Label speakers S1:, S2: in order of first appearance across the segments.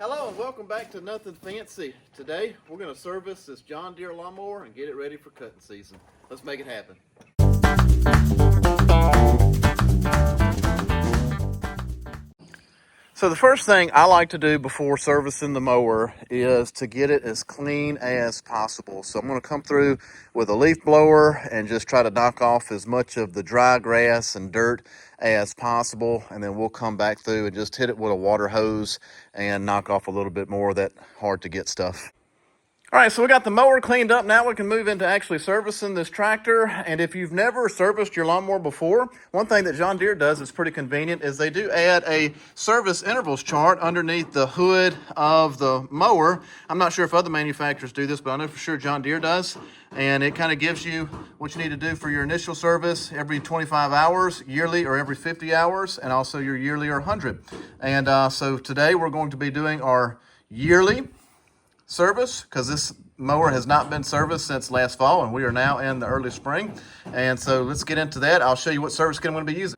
S1: Hello and welcome back to Nothing Fancy. Today we're going to service this John Deere lawnmower and get it ready for cutting season. Let's make it happen. So the first thing I like to do before servicing the mower is to get it as clean as possible. So I'm going to come through with a leaf blower and just try to knock off as much of the dry grass and dirt as possible, and then we'll come back through and just hit it with a water hose and knock off a little bit more of that hard to get stuff. All right, so we got the mower cleaned up. Now we can move into actually servicing this tractor. And if you've never serviced your lawnmower before, one thing that John Deere does that's pretty convenient is they do add a service intervals chart underneath the hood of the mower. I'm not sure if other manufacturers do this, but I know for sure John Deere does. And it kind of gives you what you need to do for your initial service every 25 hours, yearly, or every 50 hours, and also your yearly or 100. And so today we're going to be doing our yearly service because this mower has not been serviced since last fall and we are now in the early spring. And so let's get into that. I'll show you what service kit I'm going to be using.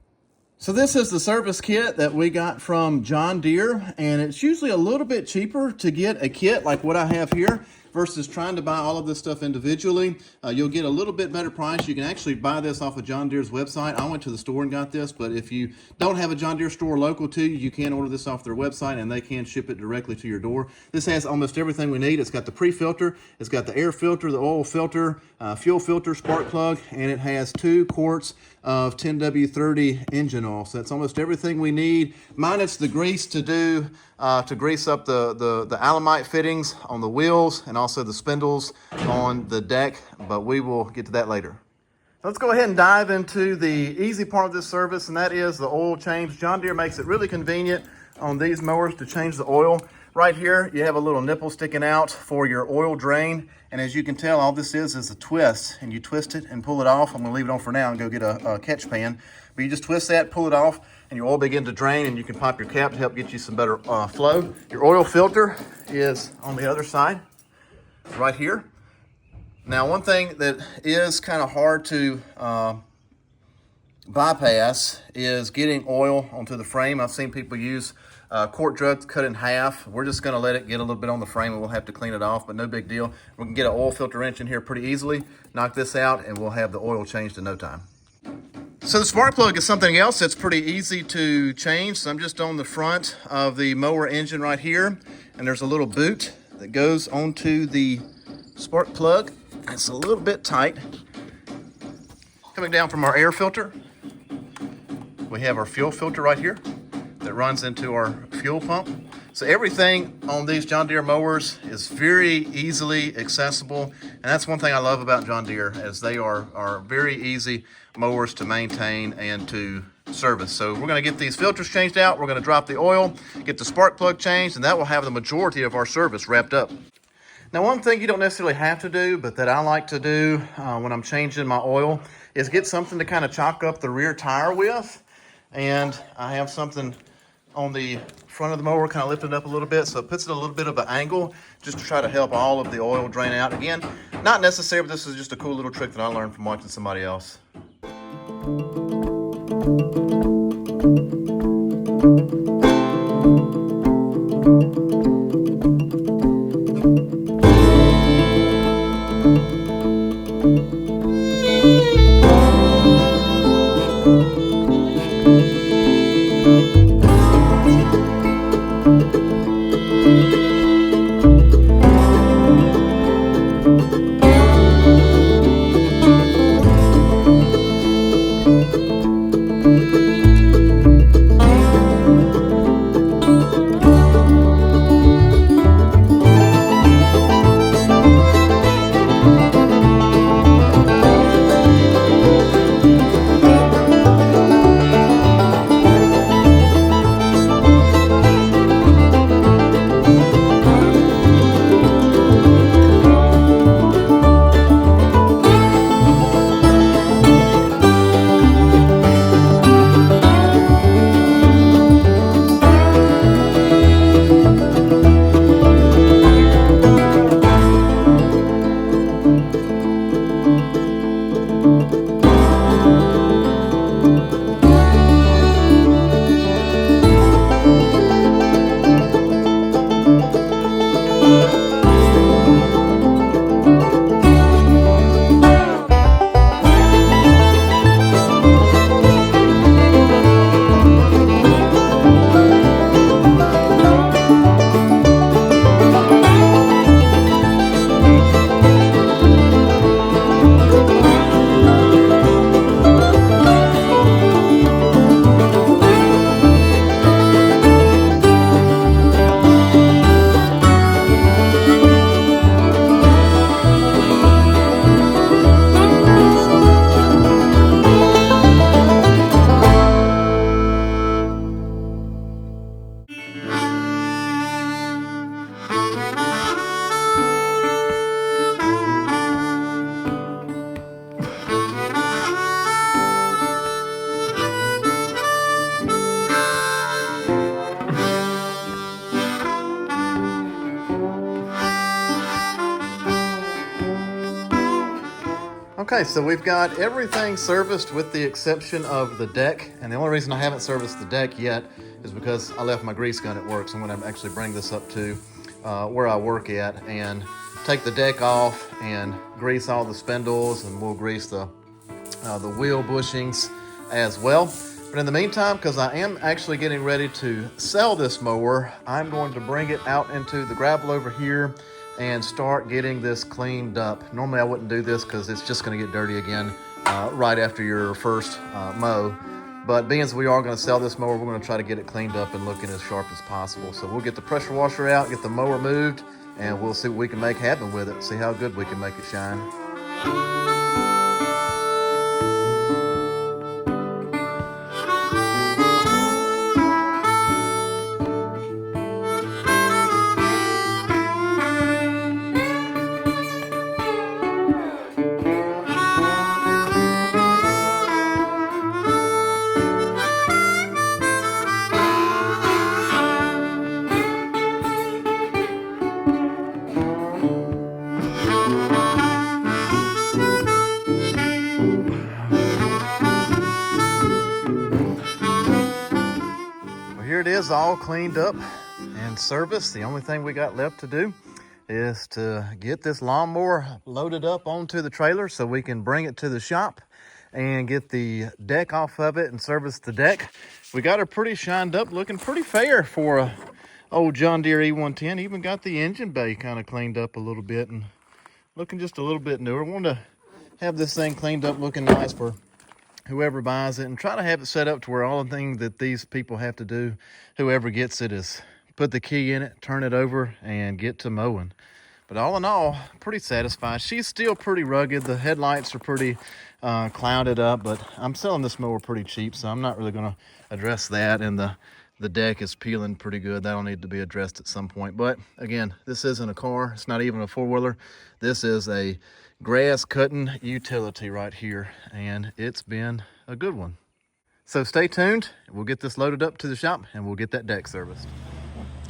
S1: So this is the service kit that we got from John Deere, and it's usually a little bit cheaper to get a kit like what I have here versus trying to buy all of this stuff individually. You'll get a little bit better price. You can actually buy this off of John Deere's website. I went to the store and got this, but if you don't have a John Deere store local to you, you can order this off their website and they can ship it directly to your door. This has almost everything we need. It's got the pre-filter, it's got the air filter, the oil filter, fuel filter, spark plug, and it has 2 quarts of 10W30 engine oil. So that's almost everything we need, minus the grease to do to grease up the Alamite fittings on the wheels and also the spindles on the deck, but we will get to that later. Let's go ahead and dive into the easy part of this service, and that is the oil change. John Deere makes it really convenient on these mowers to change the oil. Right here, you have a little nipple sticking out for your oil drain, and as you can tell, all this is a twist, and you twist it and pull it off. I'm gonna leave it on for now and go get a catch pan, but you just twist that, pull it off, and your oil begins to drain, and you can pop your cap to help get you some better flow. Your oil filter is on the other side, right here. Now, one thing that is kind of hard to bypass is getting oil onto the frame. I've seen people use quart jugs cut in half. We're just gonna let it get a little bit on the frame and we'll have to clean it off, but no big deal. We can get an oil filter wrench in here pretty easily, knock this out, and we'll have the oil changed in no time. So the spark plug is something else that's pretty easy to change. So I'm just on the front of the mower engine right here, and there's a little boot that goes onto the spark plug. It's a little bit tight. Coming down from our air filter, we have our fuel filter right here that runs into our fuel pump. So everything on these John Deere mowers is very easily accessible. And that's one thing I love about John Deere, is they are very easy mowers to maintain and to service. So we're gonna get these filters changed out. We're gonna drop the oil, get the spark plug changed, and that will have the majority of our service wrapped up. Now, one thing you don't necessarily have to do, but that I like to do when I'm changing my oil, is get something to kind of chalk up the rear tire with. And I have something on the front of the mower kind of lifted up a little bit, so it puts it a little bit of an angle just to try to help all of the oil drain out. Again, not necessary, but this is just a cool little trick that I learned from watching somebody else. Okay, so we've got everything serviced with the exception of the deck. And the only reason I haven't serviced the deck yet is because I left my grease gun at work. So I'm gonna actually bring this up to where I work at and take the deck off and grease all the spindles, and we'll grease the wheel bushings as well. But in the meantime, because I am actually getting ready to sell this mower, I'm going to bring it out into the gravel over here and start getting this cleaned up. Normally I wouldn't do this because it's just going to get dirty again right after your first mow. But being as we are going to sell this mower, we're going to try to get it cleaned up and looking as sharp as possible. So we'll get the pressure washer out, get the mower moved, and we'll see what we can make happen with it. See how good we can make it shine. Here it is, all cleaned up and serviced. The only thing we got left to do is to get this lawnmower loaded up onto the trailer so we can bring it to the shop and get the deck off of it and service the deck. We got her pretty shined up, looking pretty fair for a old John Deere E110. Even got the engine bay kind of cleaned up a little bit and looking just a little bit newer. Want to have this thing cleaned up, looking nice for whoever buys it, and try to have it set up to where all the things that these people have to do, whoever gets it, is put the key in it, turn it over, and get to mowing. But all in all, pretty satisfied. She's still pretty rugged. The headlights are pretty clouded up, but I'm selling this mower pretty cheap, so I'm not really going to address that. And the deck is peeling pretty good. That'll need to be addressed at some point. But again, this isn't a car. It's not even a four-wheeler. This is a grass cutting utility right here, and it's been a good one. So stay tuned. We'll get this loaded up to the shop and we'll get that deck serviced.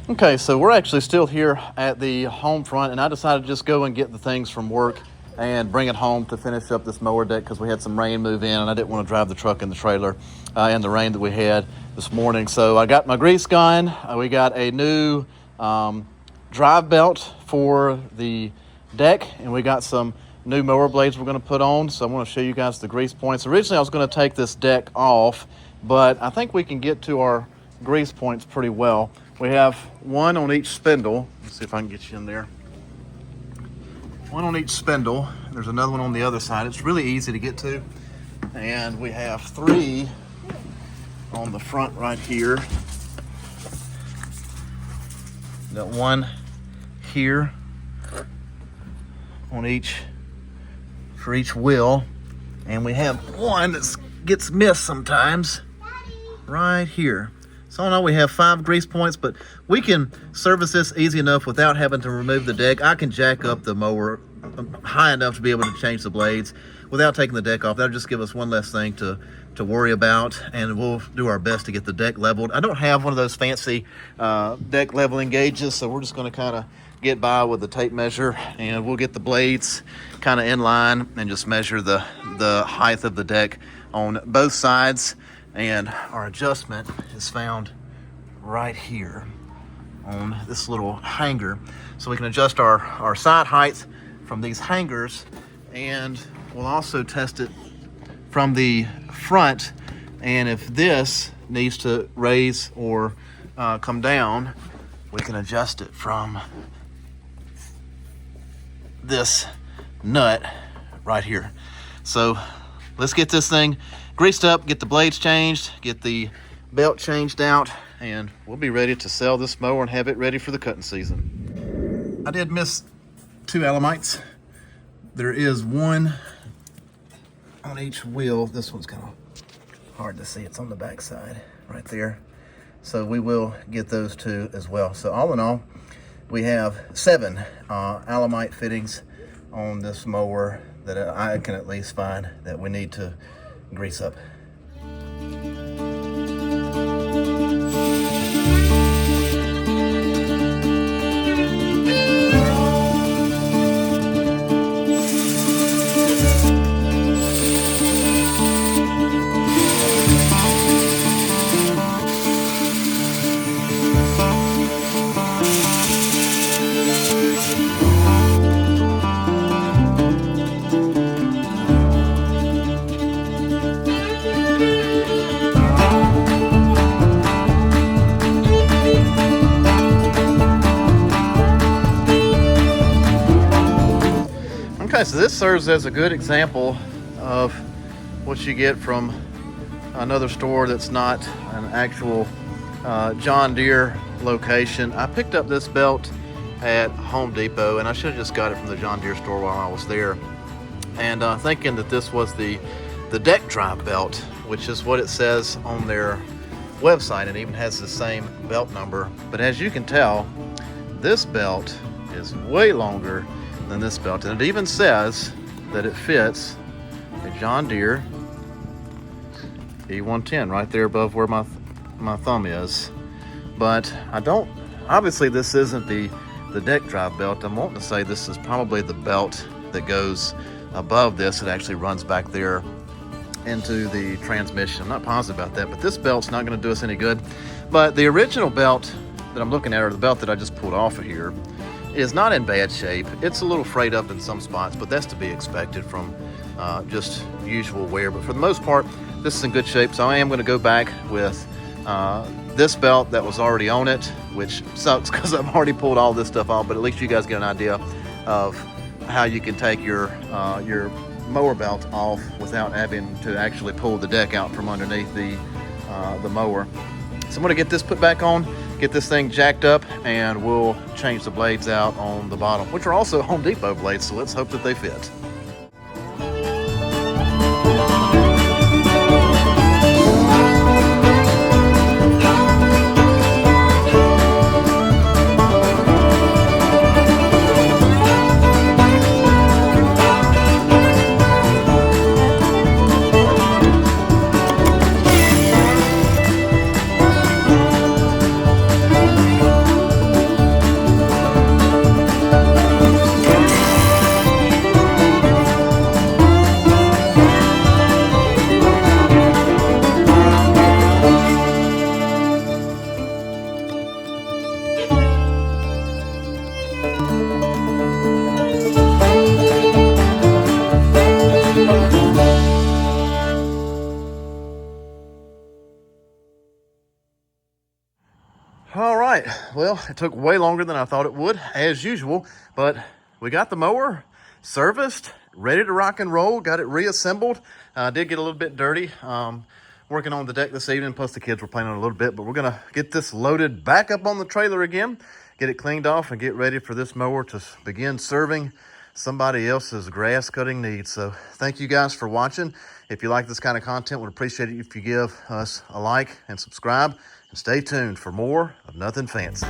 S1: Okay, so we're actually still here at the home front, and I decided to just go and get the things from work and bring it home to finish up this mower deck because we had some rain move in and I didn't want to drive the truck in the trailer in the rain that we had this morning. So I got my grease gun. We got a new drive belt for the deck, and we got some new mower blades we're going to put on. So I want to show you guys the grease points. Originally I was going to take this deck off, but I think we can get to our grease points pretty well. We have one on each spindle. Let's see if I can get you in there. One on each spindle. There's another one on the other side. It's really easy to get to. And we have three on the front right here. Got one here on each, for each wheel, and we have one that gets missed sometimes right here. So I know we have 5 grease points, but we can service this easy enough without having to remove the deck. I can jack up the mower high enough to be able to change the blades without taking the deck off. That'll just give us one less thing to worry about, and we'll do our best to get the deck leveled. I don't have one of those fancy deck leveling gauges, so we're just going to kind of get by with the tape measure, and we'll get the blades kind of in line and just measure the height of the deck on both sides. And our adjustment is found right here on this little hanger, so we can adjust our side height from these hangers, and we'll also test it from the front, and if this needs to raise or come down, we can adjust it from this nut right here. So let's get this thing greased up, get the blades changed, get the belt changed out, and we'll be ready to sell this mower and have it ready for the cutting season. I did miss 2 Alamites. There is one on each wheel. This one's kind of hard to see. It's on the back side right there. So we will get those 2 as well. So all in all, we have 7 Alamite fittings on this mower that I can at least find that we need to grease up. Okay, so this serves as a good example of what you get from another store that's not an actual John Deere location. I picked up this belt at Home Depot, and I should have just got it from the John Deere store while I was there. And thinking that this was the deck drive belt, which is what it says on their website, and even has the same belt number. But as you can tell, this belt is way longer than this belt, and it even says that it fits a John Deere E110 right there above where my thumb is. But I don't, obviously this isn't the deck drive belt. I'm wanting to say this is probably the belt that goes above this. It actually runs back there into the transmission. I'm not positive about that, but this belt's not going to do us any good. But the original belt that I'm looking at, or the belt that I just pulled off of here, is not in bad shape. It's a little frayed up in some spots, but that's to be expected from just usual wear. But for the most part, this is in good shape. So I am going to go back with this belt that was already on it, which sucks because I've already pulled all this stuff off, but at least you guys get an idea of how you can take your mower belt off without having to actually pull the deck out from underneath the mower. So I'm going to get this put back on, get this thing jacked up, and we'll change the blades out on the bottom, which are also Home Depot blades, so let's hope that they fit. All right, well, it took way longer than I thought it would, as usual, but we got the mower serviced, ready to rock and roll, got it reassembled. Did get a little bit dirty working on the deck this evening, plus the kids were playing on it a little bit, but we're gonna get this loaded back up on the trailer again, get it cleaned off, and get ready for this mower to begin serving somebody else's grass cutting needs. So thank you guys for watching. If you like this kind of content, would appreciate it if you give us a like and subscribe, and stay tuned for more of Nothing Fancy.